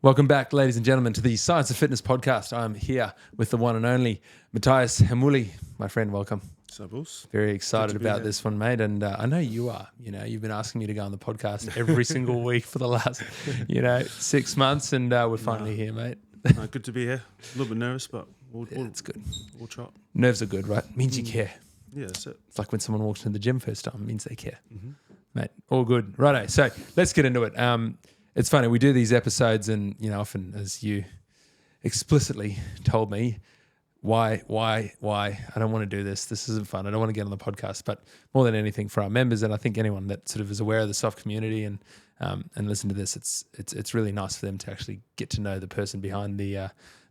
Welcome back, ladies and gentlemen, to the Science of Fitness podcast. I'm here with the one and only Matthias Hemoulli. My friend, welcome. So, Bulls. Very excited about this one, mate. And I know you are. You know, you've been asking me to go on the podcast every single week for the last, 6 months, and we're finally here, mate. Good to be here. A little bit nervous, but it's good. We'll try. Nerves are good, right? Means you care. Yeah, that's it. It's like when someone walks into the gym first time, it means they care. Mate, all good. Righto. So let's get into it. It's funny, we do these episodes and, often as you explicitly told me, why, I don't want to do this. This isn't fun. I don't want to get on the podcast, but more than anything for our members. And I think anyone that sort of is aware of the soft community and listen to this, it's really nice for them to actually get to know the person behind the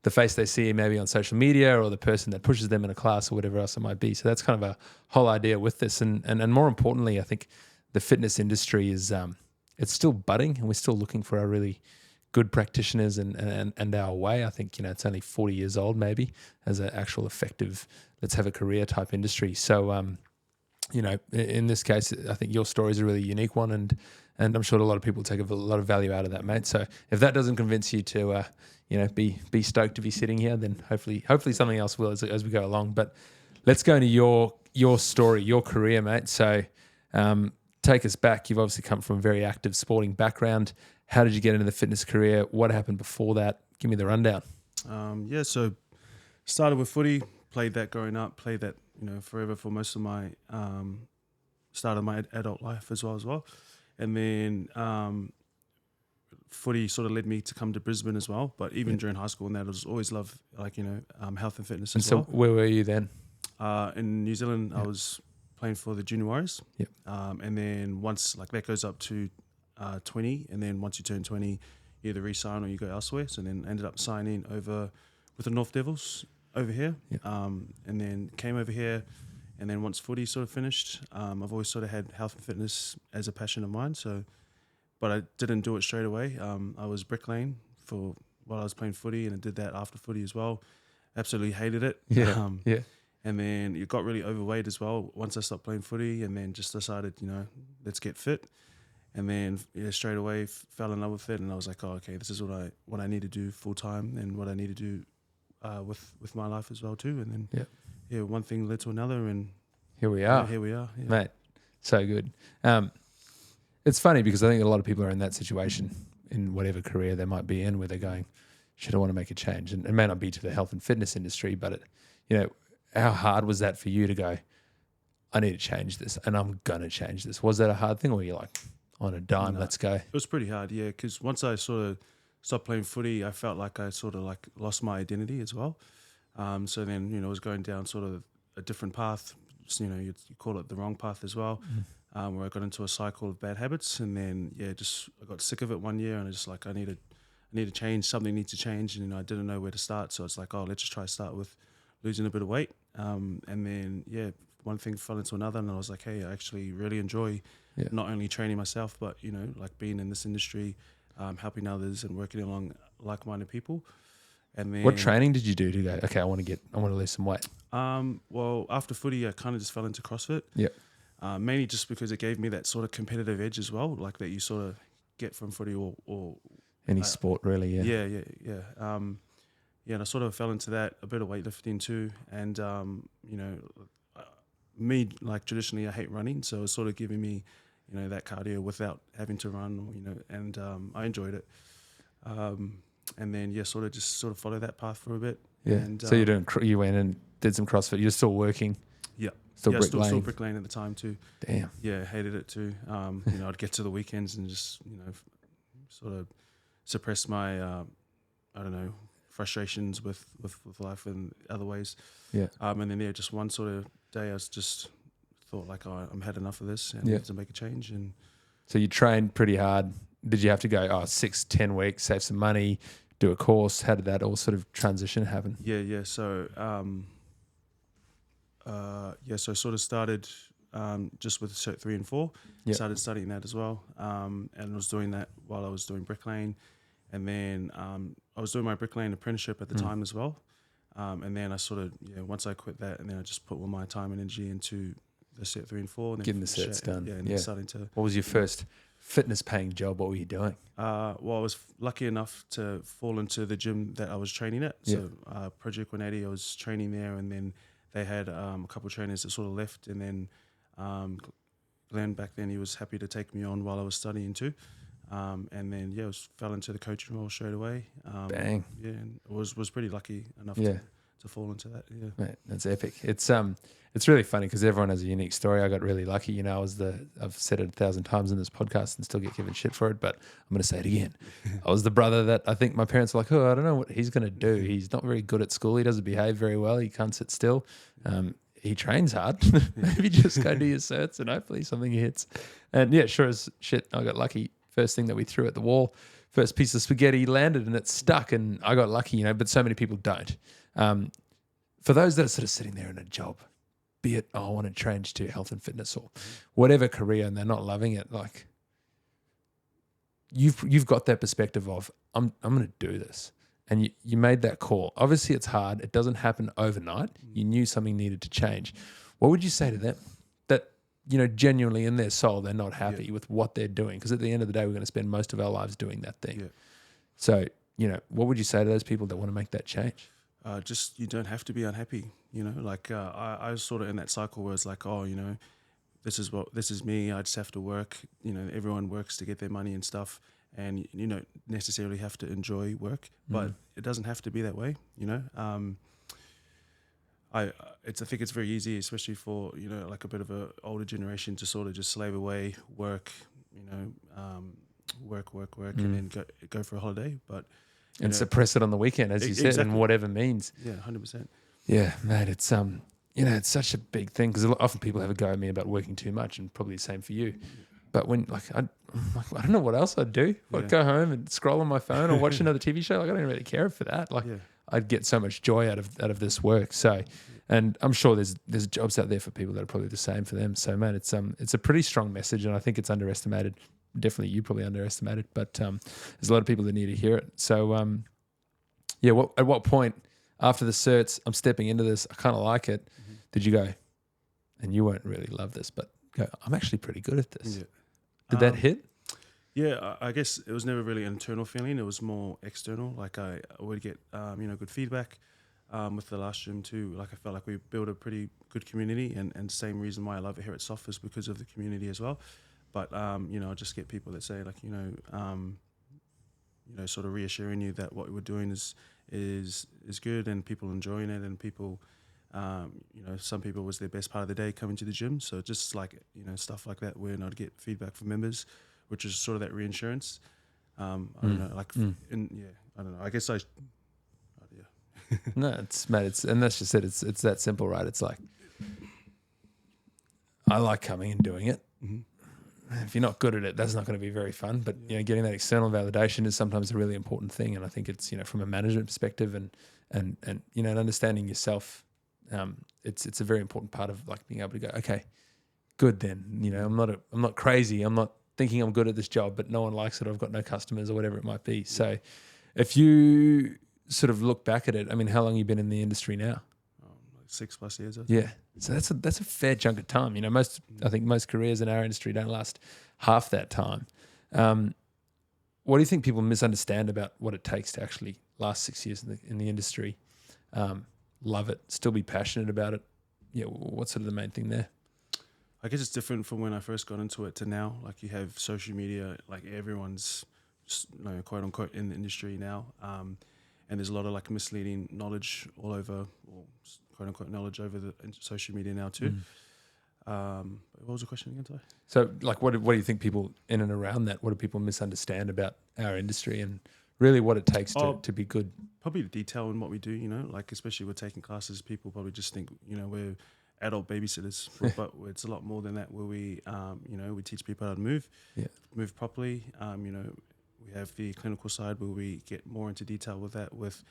face they see maybe on social media or the person that pushes them in a class or whatever else it might be. So that's kind of a whole idea with this. And more importantly, I think the fitness industry is, it's still budding and we're still looking for our really good practitioners and our way. I think, it's only 40 years old maybe as an actual effective, let's have a career type industry. So, in this case, I think your story is a really unique one and I'm sure a lot of people take a lot of value out of that, mate. So if that doesn't convince you to, be stoked to be sitting here, then hopefully something else will as we go along. But let's go into your story, your career, mate. So, take us back. You've obviously come from a very active sporting background. How did you get into the fitness career? What happened before that? Give me the rundown. So started with footy, played that growing up, played that, forever for most of my, start of my adult life as well. And then footy sort of led me to come to Brisbane as well. But even during high school and that, I was always loved health and fitness as well. So where were you then? In New Zealand, I was playing for the Junior Warriors. Yep. And then once that goes up to 20, and then once you turn 20, you either re-sign or you go elsewhere. So then ended up signing over with the North Devils over here. Yep. And then came over here, and then once footy sort of finished, I've always sort of had health and fitness as a passion of mine. So, but I didn't do it straight away. I was bricklaying while I was playing footy, and I did that after footy as well. Absolutely hated it. Yeah. And then it got really overweight as well once I stopped playing footy, and then just decided, let's get fit. And then straight away fell in love with it, and I was like, oh, okay, this is what I need to do full time, and what I need to do with my life as well too. And then one thing led to another, and here we are. Mate. So good. It's funny because I think a lot of people are in that situation in whatever career they might be in, where they're going, should I want to make a change? And it may not be to the health and fitness industry, but how hard was that for you to go, I need to change this and I'm going to change this? Was that a hard thing, or were you like, on a dime, let's go? It was pretty hard, yeah, because once I sort of stopped playing footy, I felt like I sort of like lost my identity as well. So then, I was going down sort of a different path, you call it the wrong path as well, where I got into a cycle of bad habits. And then, I got sick of it one year, and I just like, I need to change, something needs to change. And, I didn't know where to start. So it's like, oh, let's just try to start with losing a bit of weight. And then, one thing fell into another, and I was like, hey, I actually really enjoy not only training myself, but, like being in this industry, helping others and working along like-minded people. And then, what training did you do to go, okay, I want to lose some weight? Well, after footy, I kind of just fell into CrossFit. Yeah. Mainly just because it gave me that sort of competitive edge as well, like that you sort of get from footy or any sport really. Yeah. And I sort of fell into that, a bit of weightlifting too. And, me, like traditionally I hate running. So it was sort of giving me, that cardio without having to run, and I enjoyed it. And then, sort of follow that path for a bit. Yeah. And, so you went and did some CrossFit. You're still working? Yeah. Still bricklaying at the time too. Damn. Yeah, hated it too. I'd get to the weekends and just, sort of suppress my, frustrations with life in other ways. Yeah. And then, just one sort of day I was just thought like, oh, I'm had enough of this and I need to make a change. And so you trained pretty hard. Did you have to go 6-10 weeks, save some money, do a course? How did that all sort of transition happen? Yeah. So, so I sort of started just with Cert 3 and 4. Started studying that as well. And I was doing that while I was doing bricklaying. And then I was doing my bricklaying apprenticeship at the time as well. And then I sort of, once I quit that, and then I just put all my time and energy into the Cert 3 and 4. And then getting the sets done. And then starting to... What was your first fitness paying job, what were you doing? Well, I was lucky enough to fall into the gym that I was training at. So Project 180, I was training there, and then they had a couple of trainers that sort of left, and then Glenn back then, he was happy to take me on while I was studying too. And then fell into the coaching role straight away. Bang. Yeah, and was pretty lucky enough to fall into that. Yeah, mate, that's epic. It's really funny because everyone has a unique story. I got really lucky. You know, I've said it 1,000 times in this podcast and still get given shit for it, but I'm going to say it again. I was the brother that I think my parents were like, oh, I don't know what he's going to do. He's not very good at school. He doesn't behave very well. He can't sit still. He trains hard. Maybe just go do your certs and hopefully something hits. And yeah, sure as shit, I got lucky. First thing that we threw at the wall, first piece of spaghetti landed and it stuck, and I got lucky, you know, but so many people don't. For those that are sort of sitting there in a job, be it, I want to change to health and fitness or whatever career, and they're not loving it, like you've got that perspective of, I'm going to do this. And you made that call. Obviously it's hard. It doesn't happen overnight. You knew something needed to change. What would you say to them? That, you know, genuinely in their soul, they're not happy with what they're doing. Because at the end of the day, we're going to spend most of our lives doing that thing. Yeah. So, you know, what would you say to those people that want to make that change? Just, you don't have to be unhappy. You know, like I was sort of in that cycle where it's like, oh, you know, this is me. I just have to work. You know, everyone works to get their money and stuff. And you don't necessarily have to enjoy work, but it doesn't have to be that way, you know. I think it's very easy, especially for, you know, like a bit of a older generation, to sort of just slave away, work, you know, work, and then go for a holiday, but and suppress it on the weekend, as you said, exactly. in whatever means. Yeah, 100%. Yeah, mate, it's you know, it's such a big thing because often people have a go at me about working too much, and probably the same for you. But when I don't know what else I'd do. I'd go home and scroll on my phone or watch another TV show. Like, I don't really care for that. Like I'd get so much joy out of this work. So, and I'm sure there's jobs out there for people that are probably the same for them. So, man, it's a pretty strong message, and I think it's underestimated. Definitely, you probably underestimated, but there's a lot of people that need to hear it. So, at what point after the certs, I'm stepping into this, I kind of like it. Did you go, and you won't really love this, but go, I'm actually pretty good at this. Yeah. Did that hit? Yeah, I guess it was never really an internal feeling. It was more external. Like I would get, good feedback with the last gym too. Like I felt like we built a pretty good community, and same reason why I love it here at Soft is because of the community as well. But I just get people that say like, sort of reassuring you that what we're doing is good, and people enjoying it, and people, some people was their best part of the day coming to the gym. So just like, stuff like that, where I'd get feedback from members, which is sort of that reassurance. I don't know, like, I don't know. I guess No, and that's just it. It's that simple, right? It's like, I like coming and doing it. Mm-hmm. If you're not good at it, that's not going to be very fun. But getting that external validation is sometimes a really important thing. And I think it's from a management perspective and understanding yourself. It's a very important part of like being able to go, okay, good then. I'm not crazy. I'm not thinking I'm good at this job, but no one likes it. I've got no customers or whatever it might be. So if you sort of look back at it, I mean, how long have you been in the industry now? Like 6+ years. Yeah. So that's a fair chunk of time. I think most careers in our industry don't last half that time. What do you think people misunderstand about what it takes to actually last 6 years in the industry? Love it, still be passionate about it. Yeah. What's sort of the main thing there? I guess it's different from when I first got into it to now. Like you have social media, like everyone's quote unquote in the industry now. And there's a lot of like misleading knowledge all over, or quote unquote knowledge over the social media now too. What was the question again, Ty? So like, what do you think people in and around that, what do people misunderstand about our industry and really what it takes to be good? Probably the detail in what we do, like especially with taking classes, people probably just think, we're adult babysitters, but it's a lot more than that, where we, we teach people how to move properly. We have the clinical side where we get more into detail with that, with,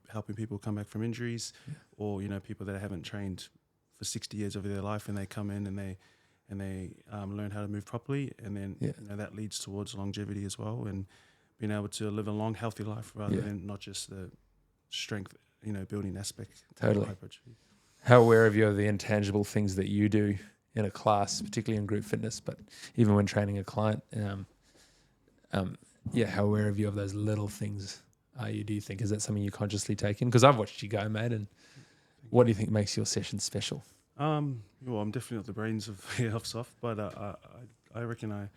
helping people come back from injuries or, people that haven't trained for 60 years of their life, and they come in and they learn how to move properly. And then, that leads towards longevity as well, and being able to live a long, healthy life rather than not just the strength, building aspect. Totally. How aware are you of the intangible things that you do in a class, particularly in group fitness, but even when training a client, how aware of you of those little things are you? Do you think, is that something you consciously take in? Because I've watched you go, mate, and what do you think makes your session special? Well, I'm definitely not the brains of soft, but I reckon I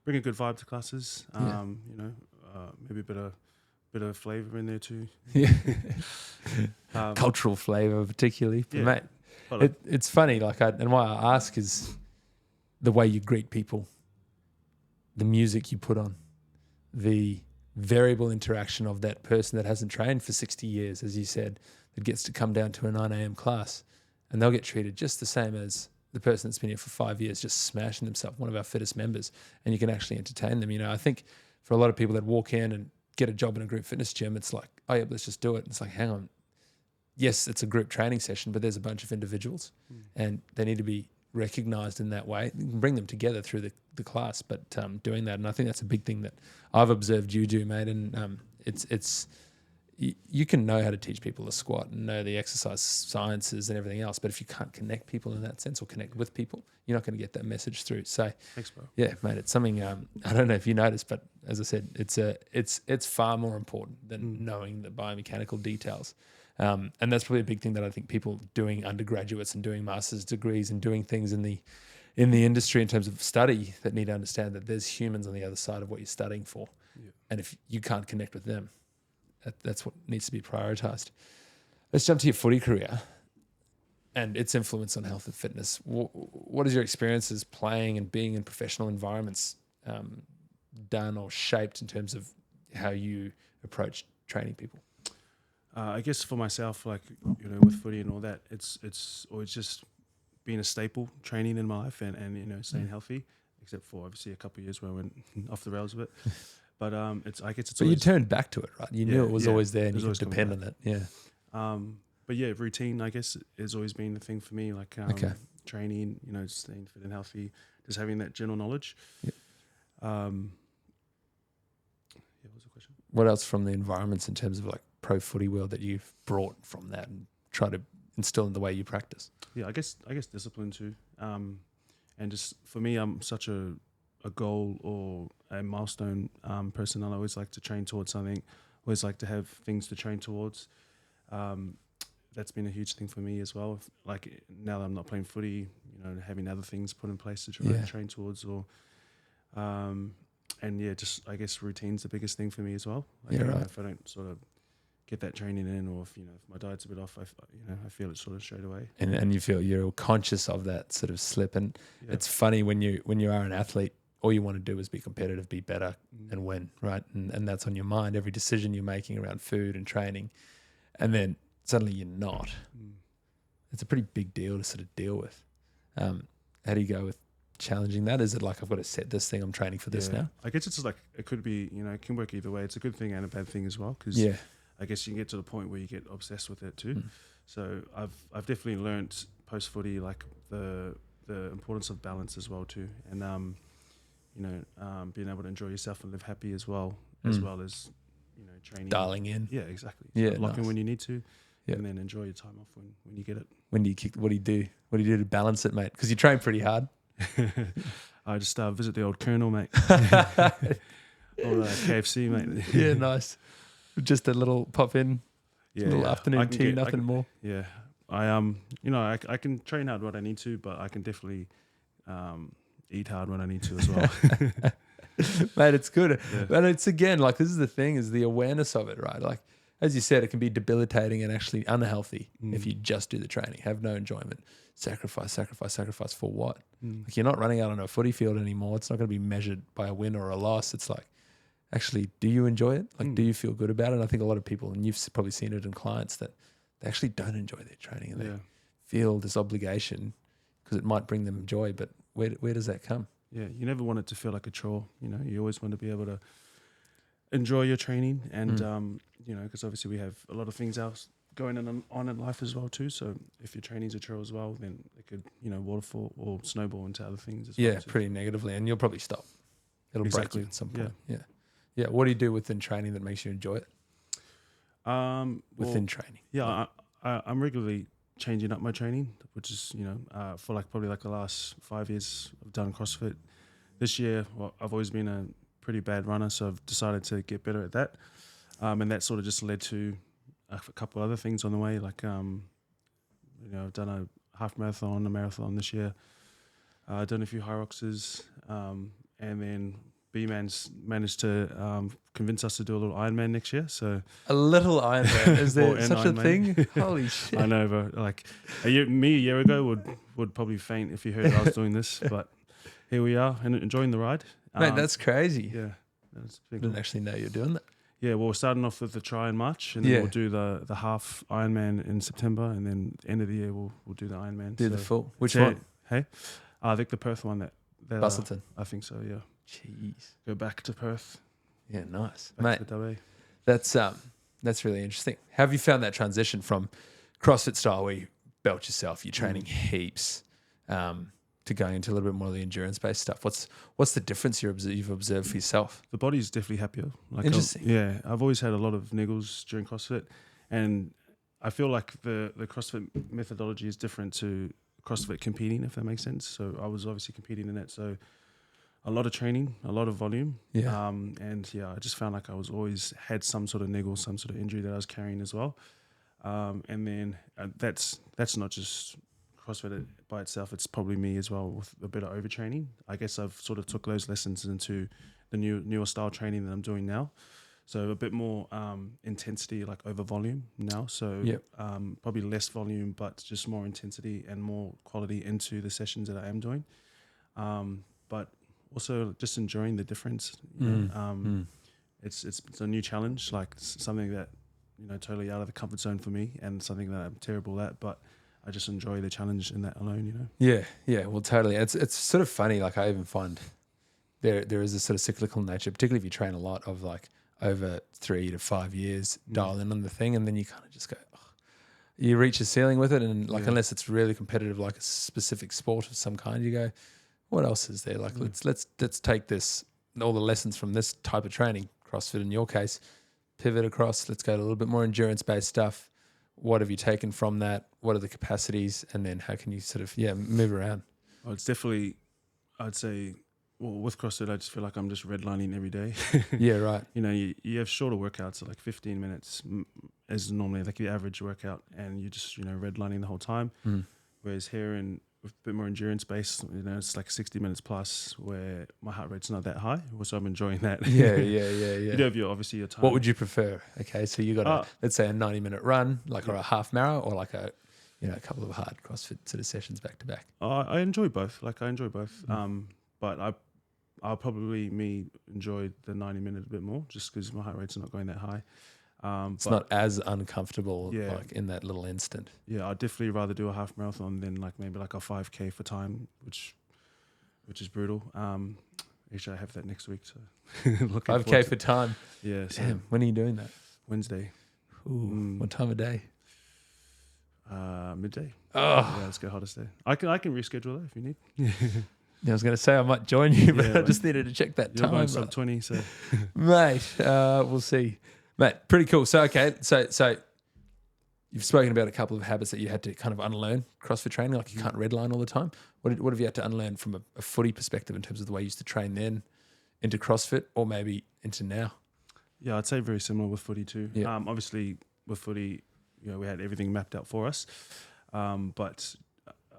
bring a good vibe to classes. Maybe a bit of flavour in there too. Yeah, cultural flavour particularly. But mate, it's funny. And why I ask is the way you greet people, the music you put on, the variable interaction of that person that hasn't trained for 60 years, as you said, that gets to come down to a 9 a.m. class, and they'll get treated just the same as the person that's been here for 5 years, just smashing themselves, one of our fittest members, and you can actually entertain them. I think for a lot of people that walk in and get a job in a group fitness gym, it's like, oh yeah, let's just do it. It's like, hang on. Yes, it's a group training session, but there's a bunch of individuals and they need to be recognized in that way. You can bring them together through the class, but doing that, and I think that's a big thing that I've observed you do, mate, and you can know how to teach people to squat and know the exercise sciences and everything else, but if you can't connect people in that sense or connect with people, you're not going to get that message through. So, thanks, bro. Yeah, mate, it's something I don't know if you noticed, but as I said, it's far more important than knowing the biomechanical details. And that's probably a big thing that I think people doing undergraduates and doing master's degrees and doing things in the industry in terms of study that need to understand that there's humans on the other side of what you're studying for. Yeah. And if you can't connect with them, that's what needs to be prioritized. Let's jump to your footy career and its influence on health and fitness. What is your experiences playing and being in professional environments done or shaped in terms of how you approach training people? I guess for myself, with footy and all that, it's always just been a staple training in my life and staying healthy, except for obviously a couple of years where I went off the rails a bit. But But you turned back to it, right? You knew it was always there and you could depend on it. Yeah. But yeah, routine, I guess, has always been the thing for me. Training, just staying fit and healthy, just having that general knowledge. Yep. What was the question? What else from the environments in terms of pro footy world that you've brought from that and try to instill in the way you practice? Yeah, I guess discipline too. And just for me, I'm such a goal or a milestone person. I always like to train towards something. Always like to have things to train towards. That's been a huge thing for me as well. Now that I'm not playing footy, having other things put in place to try to train towards, or just I guess routine's the biggest thing for me as well. If I don't sort of get that training in, or if my diet's a bit off, I feel it sort of straight away. And you feel you're conscious of that sort of slip. And it's funny when you are an athlete, all you want to do is be competitive, be better, and win, right? And that's on your mind, every decision you're making around food and training. And then suddenly you're not. It's a pretty big deal to sort of deal with. How do you go with challenging that? Is it I've got to set this thing, I'm training for this now? I guess it's just it could be, it can work either way. It's a good thing and a bad thing as well, because I guess you can get to the point where you get obsessed with it too. So I've definitely learnt post footy the importance of balance as well too, and being able to enjoy yourself and live happy as well as training. Dialing in. Yeah, exactly. Yeah, lock in when you need to, and then enjoy your time off when you get it. When do you kick? What do you do? What do you do to balance it, mate? Because you train pretty hard. I just visit the old Colonel, mate. Or KFC, mate. Yeah, nice. Just a little pop in, little afternoon tea, nothing more. Yeah, I can train hard when I need to, but I can definitely eat hard when I need to as well. Mate, it's good. And it's again, this is the thing, is the awareness of it, right? As you said, it can be debilitating and actually unhealthy if you just do the training, have no enjoyment, sacrifice for what? You're not running out on a footy field anymore. It's not going to be measured by a win or a loss. It's actually, do you enjoy it? Do you feel good about it? And I think a lot of people, and you've probably seen it in clients, that they actually don't enjoy their training and they feel this obligation because it might bring them joy, but where does that come? Yeah, you never want it to feel like a chore. You always want to be able to enjoy your training, and because obviously we have a lot of things else going on in life as well too. So if your training's a chore as well, then it could waterfall or snowball into other things as well. Yeah, pretty negatively, and you'll probably stop. It'll break you at some point. Yeah. What do you do within training that makes you enjoy it? Within training. Yeah, I'm regularly changing up my training, which is, for like probably like the last 5 years I've done CrossFit. This year, well, I've always been a pretty bad runner, so I've decided to get better at that. And that sort of just led to a couple other things on the way. Like, I've done a half marathon, a marathon this year. I've done a few Hyroxes, and then B-Man's managed to convince us to do a little Ironman next year. So a little Ironman, is there such a Ironman. thing? Holy shit! I know, but like a year ago would probably faint if you heard I was doing this. But here we are, and enjoying the ride. Mate, that's crazy. Yeah, that's I didn't actually know you were doing that. Yeah, well, we're starting off with the try in March, and then we'll do the half Ironman in September, and then end of the year we'll do the Ironman. Do the full. Which one? Hey, I think the Perth one that Bustleton. I think so. Yeah. Jeez. Go back to Perth. Yeah, nice, Back mate. to the WA. That's really interesting. Have you found that transition from CrossFit style, where you belt yourself, you're training heaps, to going into a little bit more of the endurance-based stuff? What's the difference you've observed for yourself? The body's definitely happier. Like Interesting. I've always had a lot of niggles during CrossFit, and I feel like the CrossFit methodology is different to CrossFit competing, if that makes sense. So I was obviously competing in it, so a lot of training, a lot of volume. Yeah. I just found like I was always had some sort of niggle, some sort of injury that I was carrying as well. And then that's not just CrossFit by itself, it's probably me as well with a bit of overtraining. I guess I've sort of took those lessons into the newer style training that I'm doing now. So a bit more intensity, like over volume now. So probably less volume, but just more intensity and more quality into the sessions that I am doing. But also just enjoying the difference. It's a new challenge, like something that, totally out of the comfort zone for me, and something that I'm terrible at, but I just enjoy the challenge in that alone, Yeah, well, totally. It's sort of funny. Like, I even find there is a sort of cyclical nature, particularly if you train a lot, of like over 3 to 5 years, dial in on the thing, and then you kind of just go, you reach a ceiling with it, and like unless it's really competitive, like a specific sport of some kind, you go, what else is there? Like let's take this, all the lessons from this type of training, CrossFit in your case, pivot across. Let's go to a little bit more endurance based stuff. What have you taken from that? What are the capacities? And then how can you sort of, move around? Well, it's definitely, I'd say, with CrossFit, I just feel like I'm just redlining every day. Yeah, right. You have shorter workouts, so like 15 minutes is normally like the average workout, and you're just, redlining the whole time. Whereas here with a bit more endurance base, it's like 60 minutes plus, where my heart rate's not that high, so I'm enjoying that. Yeah. You have your time. What would you prefer? Okay, so you got let's say a 90-minute run, or a half marathon, or like a couple of hard CrossFit sort of sessions back to back. I enjoy both. But I'll probably enjoy the 90-minute a bit more, just because my heart rate's not going that high. It's not as uncomfortable, like in that little instant. Yeah, I'd definitely rather do a half marathon than like maybe like a 5K for time, which is brutal. Actually, I have that next week, so 5K for time. Yeah. So damn, when are you doing that? Wednesday. Ooh, what time of day? Midday. Oh, yeah, let's go hottest day. I can reschedule that if you need. I was going to say I might join you, but I just needed to check that you're time. Going sub 20, so mate, we'll see. Mate, pretty cool. So so you've spoken about a couple of habits that you had to kind of unlearn CrossFit training, like you can't redline all the time. What have you had to unlearn from a footy perspective in terms of the way you used to train then into CrossFit, or maybe into now? Yeah, I'd say very similar with footy too. Yeah. Obviously with footy, we had everything mapped out for us. But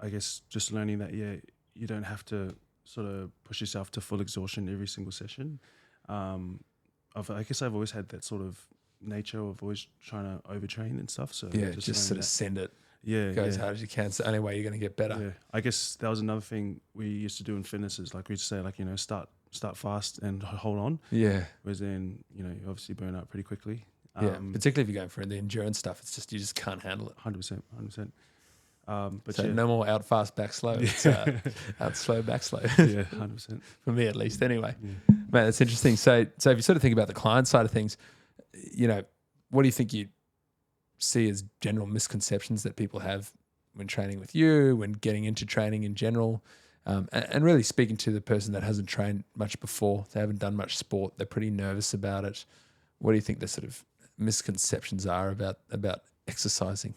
I guess just learning that, you don't have to sort of push yourself to full exhaustion every single session. I guess I've always had that sort of nature of always trying to overtrain and stuff. So just sort of send it. Go as hard as you can. It's the only way you're going to get better. Yeah, I guess that was another thing we used to do in fitness, is like we used to say, like, start fast and hold on. Yeah. Whereas then, you obviously burn out pretty quickly. Particularly if you're going for the endurance stuff, it's just you just can't handle it. 100%. But so no more out fast, back slow. It's out slow, back slow. Yeah, 100%. For me at least, anyway. Yeah. Man, that's interesting. So if you sort of think about the client side of things, what do you think you see as general misconceptions that people have when training with you, when getting into training in general, and really speaking to the person that hasn't trained much before, they haven't done much sport, they're pretty nervous about it. What do you think the sort of misconceptions are about exercising?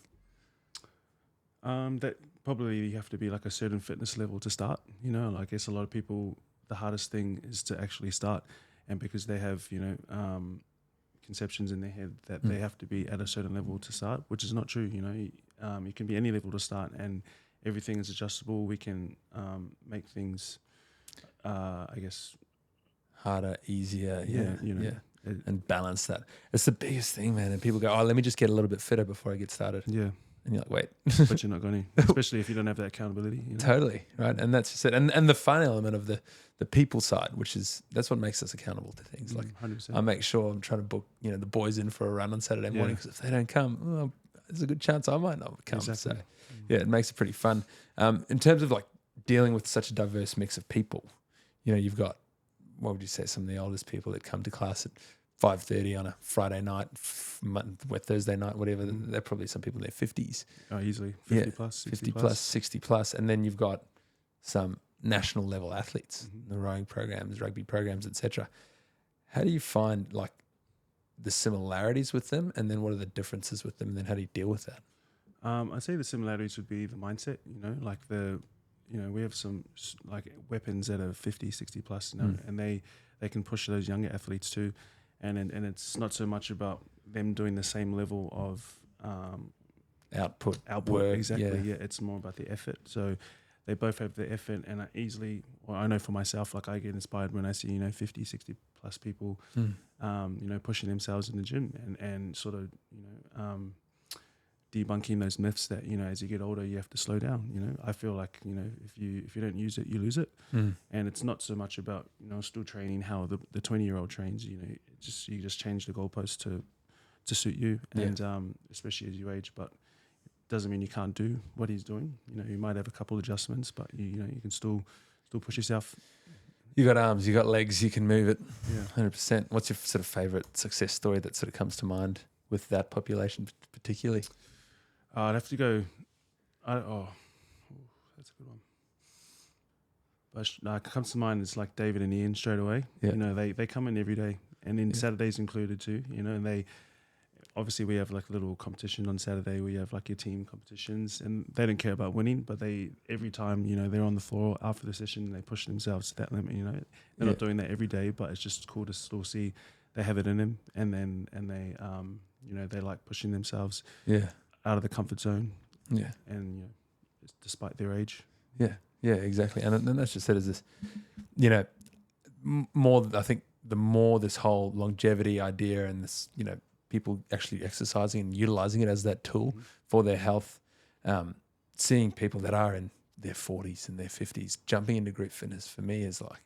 That probably you have to be like a certain fitness level to start. You know, I guess a lot of people, the hardest thing is to actually start, and because they have, you know, conceptions in their head that they have to be at a certain level to start, which is not true. You know, you can be any level to start, and everything is adjustable. We can make things, I guess, harder, easier, you know, and balance that. It's the biggest thing, man. And people go, "Oh, let me just get a little bit fitter before I get started." yeah. And you're like, "Wait." But you're not going to, especially if you don't have that accountability. You know? Totally, right? And that's just it. And the fun element of the people side, that's what makes us accountable to things. Like 100%. I make sure I'm trying to book, you know, the boys in for a run on Saturday morning, because if they don't come, well, there's a good chance I might not come. Exactly. So yeah, it makes it pretty fun. In terms of like dealing with such a diverse mix of people, you know, you've got, what would you say, some of the oldest people that come to class at 5:30 on a Friday night, Thursday night, whatever. They're probably some people in their 50s. Oh, easily 50 plus, 60 plus, 60 plus. And then you've got some national level athletes, the rowing programs, rugby programs, etc. How do you find like the similarities with them, and then what are the differences with them, and then how do you deal with that? I'd say the similarities would be the mindset, you know, like we have some like weapons that are 50, 60 plus, you know, and they can push those younger athletes too. And it's not so much about them doing the same level of output work. Exactly. Yeah. It's more about the effort. So they both have the effort, and I know for myself, like I get inspired when I see, you know, 50, 60 plus people, you know, pushing themselves in the gym and sort of, you know, debunking those myths that, you know, as you get older, you have to slow down. You know, I feel like, you know, if you don't use it, you lose it. And it's not so much about, you know, still training how the 20-year-old trains. You know, you just change the goalpost to suit you, and especially as you age. But it doesn't mean you can't do what he's doing. You know, you might have a couple adjustments, but you know, you can still push yourself. You got arms, you got legs, you can move it. Yeah, 100%. What's your sort of favorite success story that sort of comes to mind with that population particularly? I'd have to go. That's a good one. But it comes to mind, it's like David and Ian straight away. Yeah. You know, they come in every day, and then Saturdays included too. You know, and they obviously we have like a little competition on Saturday. We have like your team competitions, and they don't care about winning, but they every time, you know, they're on the floor after the session, they push themselves to that limit. You know, they're not doing that every day, but it's just cool to still see they have it in them, and they you know, they like pushing themselves. Yeah. Out of the comfort zone, and you know, despite their age. Yeah, exactly. And that's just it as this, you know, more. I think the more this whole longevity idea and this, you know, people actually exercising and utilizing it as that tool for their health, seeing people that are in their 40s and their 50s jumping into group fitness for me is like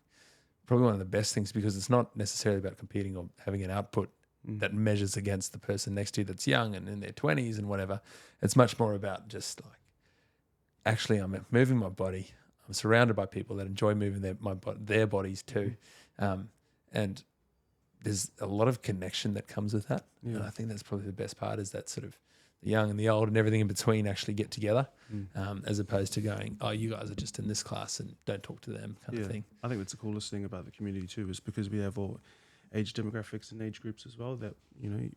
probably one of the best things, because it's not necessarily about competing or having an output that measures against the person next to you that's young and in their 20s and whatever. It's much more about just like, actually I'm moving my body. I'm surrounded by people that enjoy moving their bodies too. And there's a lot of connection that comes with that. Yeah. And I think that's probably the best part, is that sort of the young and the old and everything in between actually get together, as opposed to going, oh, you guys are just in this class and don't talk to them kind of thing. I think that's the coolest thing about the community too, is because we have all age demographics and age groups as well, that, you know,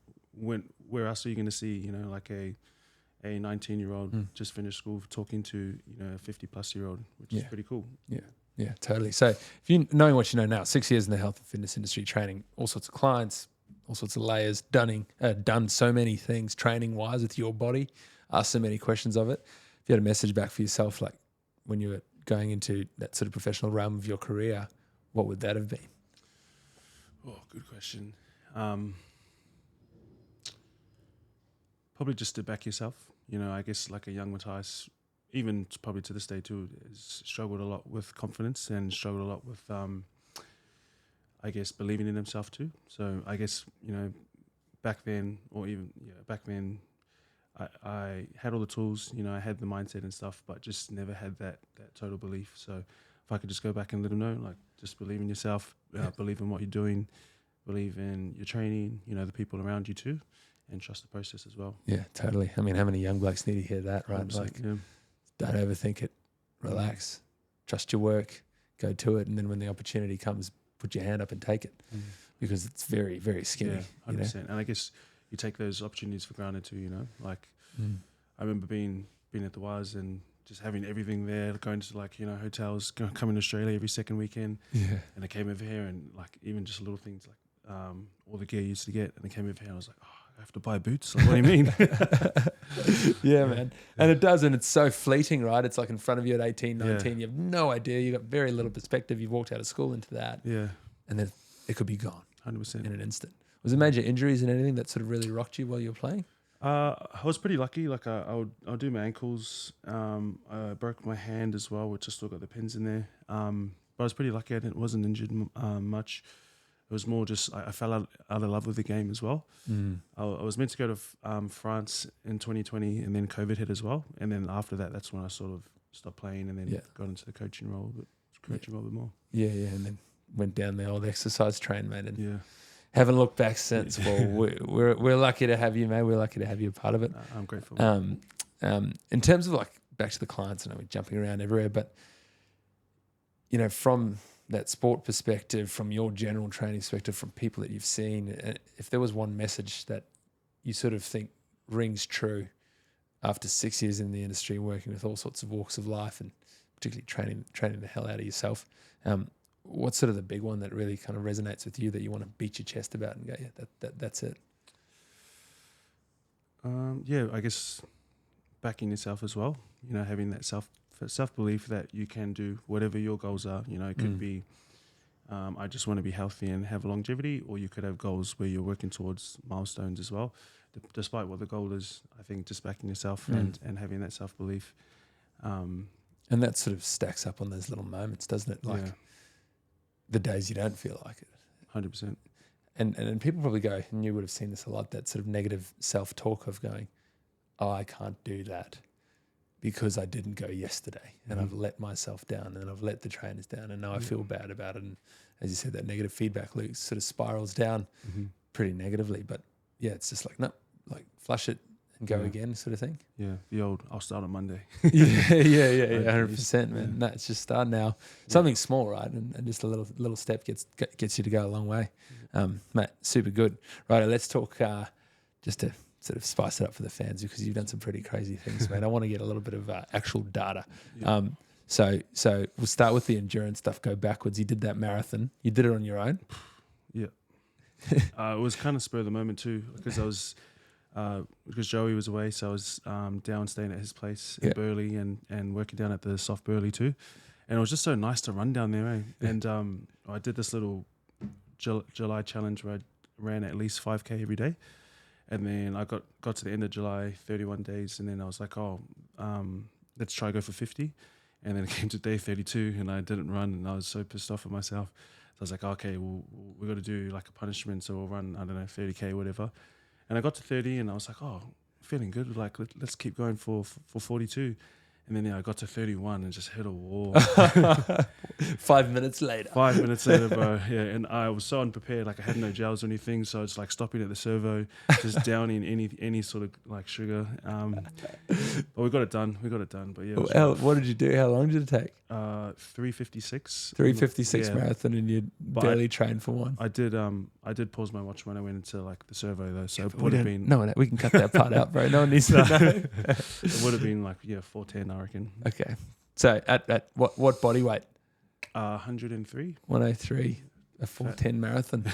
where else are you going to see, you know, like a 19-year-old just finished school talking to, you know, a 50-plus-year-old, which is pretty cool. Yeah, totally. So if you, knowing what you know now, 6 years in the health and fitness industry, training all sorts of clients, all sorts of layers, done so many things training-wise with your body, asked so many questions of it. If you had a message back for yourself, like when you were going into that sort of professional realm of your career, what would that have been? Oh, good question. Probably just to back yourself. You know, I guess like a young Matthias, even probably to this day too, has struggled a lot with confidence and struggled a lot with, I guess, believing in himself too. So I guess, you know, back then, I had all the tools, you know, I had the mindset and stuff, but just never had that total belief. So if I could just go back and let him know, like, just believe in yourself, believe in what you're doing, believe in your training, you know, the people around you too, and trust the process as well. Yeah, totally. I mean, how many young blokes need to hear that, right? Like, don't overthink it, relax, trust your work, go to it, and then when the opportunity comes, put your hand up and take it, because it's very, very scary. Yeah, 100%. You know? And I guess you take those opportunities for granted too, you know, like I remember being being at the Waz and just having everything there, going to like, you know, hotels, coming to Australia every second weekend. Yeah. And I came over here and like even just little things like all the gear I used to get. And I came over here and I was like, oh, I have to buy boots. Like, what do you mean? Yeah, man. And it does. And it's so fleeting, right? It's like in front of you at 18, 19. You have no idea. You got very little perspective. You've walked out of school into that. Yeah. And then it could be gone 100%. in an instant. Was there major injuries and anything that sort of really rocked you while you were playing? I was pretty lucky. Like I would do my ankles. I broke my hand as well, which I still got the pins in there. But I was pretty lucky. Wasn't injured much. It was more just I fell out of love with the game as well. I was meant to go to France in 2020, and then COVID hit as well. And then after that, that's when I sort of stopped playing, and then got into the coaching role, a bit more. Yeah, and then went down the old exercise train, mate. And haven't looked back since. Well, we're lucky to have you, mate. We're lucky to have you a part of it. I'm grateful. In terms of like back to the clients, I know we're jumping around everywhere, but you know, from that sport perspective, from your general training perspective, from people that you've seen, if there was one message that you sort of think rings true after 6 years in the industry, working with all sorts of walks of life, and particularly training the hell out of yourself, what's sort of the big one that really kind of resonates with you that you want to beat your chest about and go, yeah, that's it? I guess backing yourself as well. You know, having that self-belief that you can do whatever your goals are. You know, it could be, I just want to be healthy and have longevity, or you could have goals where you're working towards milestones as well. Despite what the goal is, I think just backing yourself and having that self-belief. And that sort of stacks up on those little moments, doesn't it? Like the days you don't feel like it. 100%. And people probably go, and you would have seen this a lot, that sort of negative self-talk of going, oh, I can't do that because I didn't go yesterday, and I've let myself down, and I've let the trainers down, and now I feel bad about it. And as you said, that negative feedback loop sort of spirals down pretty negatively. But yeah, it's just like, no, like flush it and go again sort of thing. Yeah, the old, I'll start on Monday. yeah, 100%, man. No, it's just start now. Something small, right? And just a little step gets you to go a long way. Mate, super good. Right, let's talk just to sort of spice it up for the fans, because you've done some pretty crazy things, man. I want to get a little bit of actual data. So we'll start with the endurance stuff, go backwards. You did that marathon. You did it on your own? Yeah. It was kind of spur of the moment too, because I was... because Joey was away, so I was down staying at his place in Burleigh and working down at the Soft Burleigh too. And it was just so nice to run down there, eh? And I did this little July challenge where I ran at least 5K every day. And then I got to the end of July, 31 days, and then I was like, let's try go for 50. And then it came to day 32 and I didn't run, and I was so pissed off at myself. So I was like, okay, well, we've got to do like a punishment, so we'll run, I don't know, 30K, whatever. And I got to 30 and I was like, oh, feeling good. Like, let's keep going for 42. And then I got to 31 and just hit a wall. 5 minutes later. 5 minutes later, bro. Yeah, and I was so unprepared. Like, I had no gels or anything, so I was like stopping at the servo, just downing any sort of like sugar. But we got it done. But yeah. What did you do? How long did it take? 3:56. 3:56 marathon, and you barely trained for one. I did pause my watch when I went into like the servo though, so it would have been. No, we can cut that part out, bro. No one needs to know. It would have been like 4:10, I reckon. Okay, so at what body weight? 103. 103, a 4:10 marathon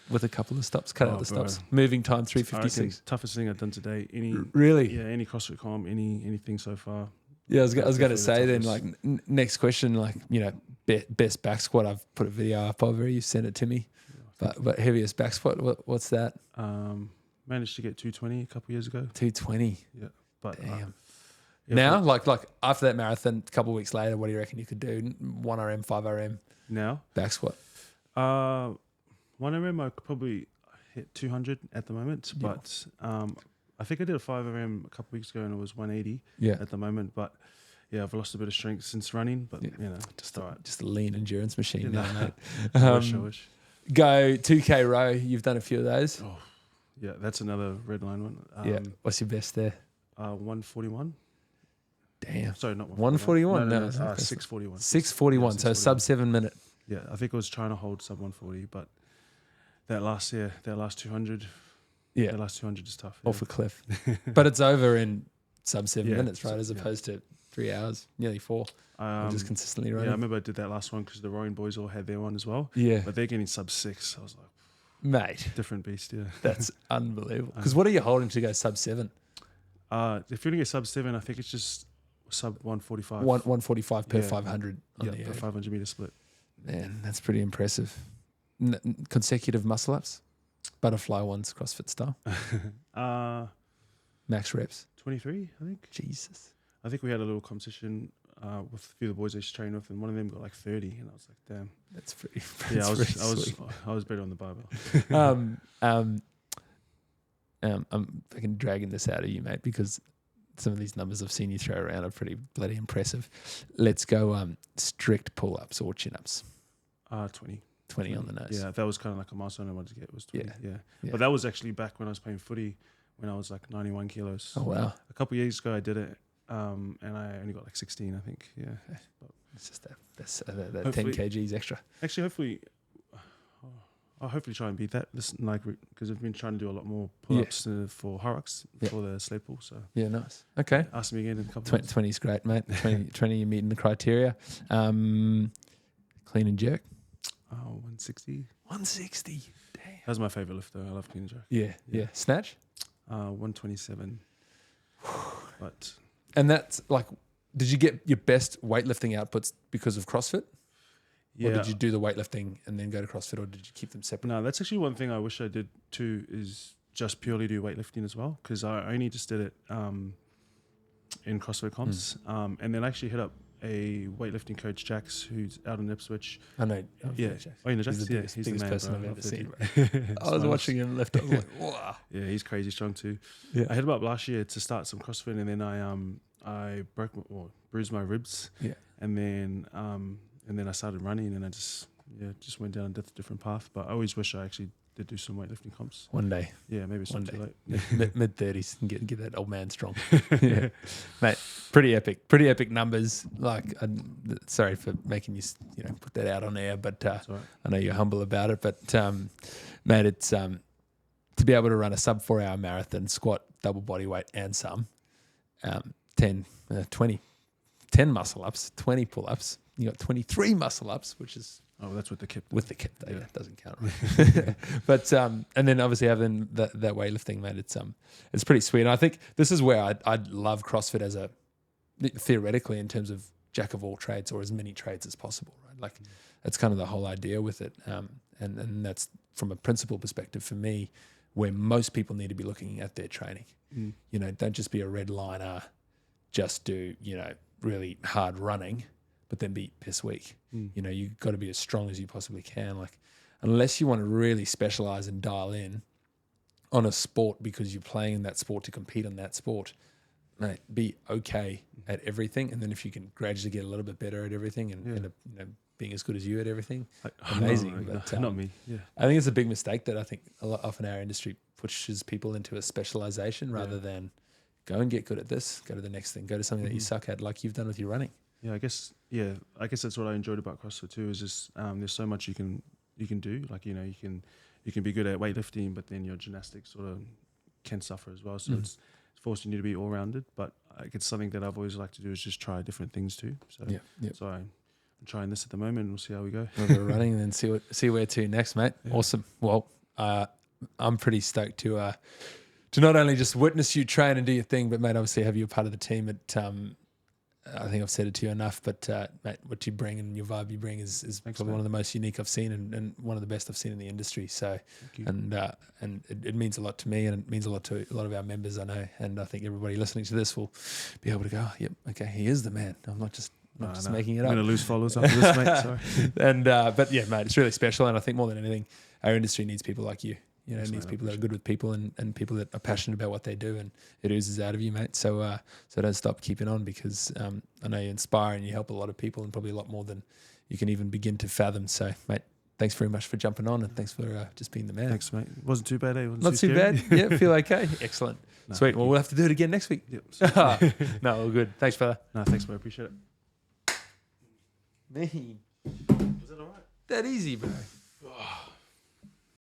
with a couple of stops. Cut out the stops. Moving time 3:56. Toughest thing I've done today. Really? Yeah, any CrossFit comp, anything so far. Yeah, I was going to say then, like, next question, like, you know, best back squat. I've put a video up over it. You sent it to me. But heaviest back squat, what's that? Managed to get 220 a couple years ago. 220. Yeah, but damn. Now, like after that marathon, a couple of weeks later, what do you reckon you could do? 1 RM, 5 RM. Now back squat. 1 RM, I could probably hit 200 at the moment, but I think I did a 5 RM a couple of weeks ago and it was 180 at the moment. But yeah, I've lost a bit of strength since running, but you know, just a lean endurance machine now, mate. I wish. Go 2K row. You've done a few of those. Oh, yeah, that's another red line one. What's your best there? 141. Damn. Sorry, not 141. No, 641. 641. So sub 7 minute. Yeah, I think I was trying to hold sub 140, but that last 200. Yeah, that last 200 is tough. Off a cliff. But it's over in sub 7 Yeah, minutes, right? so- As opposed to 3 hours, nearly 4, just consistently running. Yeah, I remember I did that last one because the rowing boys all had their one as well. Yeah, But they're getting sub 6. I was like, mate, different beast, yeah. that's unbelievable. Because what are you holding to go sub 7? If you're going to get sub 7, I think it's just sub 145. 145 per Yeah. 500 on Yeah, the the 500 meter split. Man, that's pretty impressive. Consecutive muscle ups, butterfly ones, CrossFit style, max reps. 23, I think. Jesus. I think we had a little competition with a few of the boys I used to train with, and one of them got like 30, and I was like, damn. That's pretty. Yeah, That's I was better on the barbell. I'm fucking dragging this out of you, mate, because some of these numbers I've seen you throw around are pretty bloody impressive. Let's go strict pull ups or chin ups. 20. 20 on the nose. Yeah, that was kind of like a milestone I wanted to get, was 20. Yeah. But that was actually back when I was playing footy, when I was like 91 kilos. Oh wow. A couple of years ago I did it, and I only got like 16, I think. Yeah. But It's just that 10 Hopefully- kgs extra. actually, I'll hopefully try and beat that. This like because I've been trying to do a lot more pull-ups for Horrocks for the sled pull. So Yeah, nice. Okay. ask me again in a couple of 20, months. 20 is great, mate. 20 you're meeting the criteria. Clean and jerk. 160. 160. Damn. That's my favorite lift though. I love clean and jerk. Yeah. Snatch. 127. But And that's like, did you get your best weightlifting outputs because of CrossFit? yeah, Or did you do the weightlifting and then go to CrossFit, or did you keep them separate? no, that's actually one thing I wish I did too, is just purely do weightlifting as well, because I only just did it in CrossFit comps, and then I actually hit up a weightlifting coach, Jax, who's out in Ipswich. I know. Yeah. Oh, you know Jax? He's the biggest, he's the biggest man, person bro. I've ever Love that seen. dude. I was watching him lift. I was like, wow. Yeah, he's crazy strong too. Yeah. I hit him up last year to start some CrossFit, and then I bruised my ribs. Yeah. And then I started running, and I just went down a different path. But I always wish I actually did do some weightlifting comps. One day, Yeah, maybe it's One not too day. late. mid 30s, and get that old man strong. Yeah. Mate, pretty epic numbers. Like, sorry for making you put that out on air, but It's all right. I know you're humble about it. But mate, it's to be able to run a sub 4 hour marathon, squat double body weight and some 10 muscle ups, 20 pull ups. You got 23 muscle ups, which is Oh, that's with the kip. with the kip though. Yeah. Yeah, it doesn't count. Right? But and then obviously having that weightlifting, mate, it's pretty sweet. And I think this is where I'd love CrossFit as theoretically in terms of jack of all trades, or as many trades as possible, right? Like that's kind of the whole idea with it. And that's from a principle perspective for me, where most people need to be looking at their training. You know, don't just be a red liner, just do, really hard running, but then be piss weak. You know, you've got to be as strong as you possibly can. Like, unless you want to really specialize and dial in on a sport because you're playing in that sport to compete on that sport, mate, be okay at everything. And then if you can gradually get a little bit better at everything and end up, being as good as you at everything, amazing. No, But not me. Yeah. I think it's a big mistake that I think often our industry pushes people into a specialization rather than go and get good at this, go to the next thing, go to something that you suck at, like you've done with your running. Yeah, I guess that's what I enjoyed about CrossFit too. Is just there's so much you can do. Like you can be good at weightlifting, but then your gymnastics sort of can suffer as well. So it's forcing you to be all rounded. But it's something that I've always liked to do is just try different things too. So so I'm trying this at the moment, and we'll see how we go. A little bit of running, and then see where to next, mate. Yeah. Awesome. Well, I'm pretty stoked to not only just witness you train and do your thing, but mate, obviously have you a part of the team at. I think I've said it to you enough, but mate, what you bring and your vibe you bring is probably one of the most unique I've seen and one of the best I've seen in the industry. So, and it means a lot to me, and it means a lot to a lot of our members, I know. And I think everybody listening to this will be able to go, oh, yep, okay, he is the man. I'm not just making it up. I'm going to lose followers after this, mate. Sorry. And but yeah, mate, it's really special, and I think more than anything, our industry needs people like you. You know, it needs people that are good with people and people that are passionate about what they do, and it oozes out of you, mate. So don't stop keeping on, because I know you inspire and you help a lot of people, and probably a lot more than you can even begin to fathom. So, mate, thanks very much for jumping on, and thanks for just being the man. Thanks, mate. It wasn't too bad, eh? Not too bad. Yeah, feel okay. Excellent. Sweet. Well, we'll have to do it again next week. Yep. No, all good. Thanks, fella. No, thanks, mate. I appreciate it. Me. Was that all right? That easy, bro.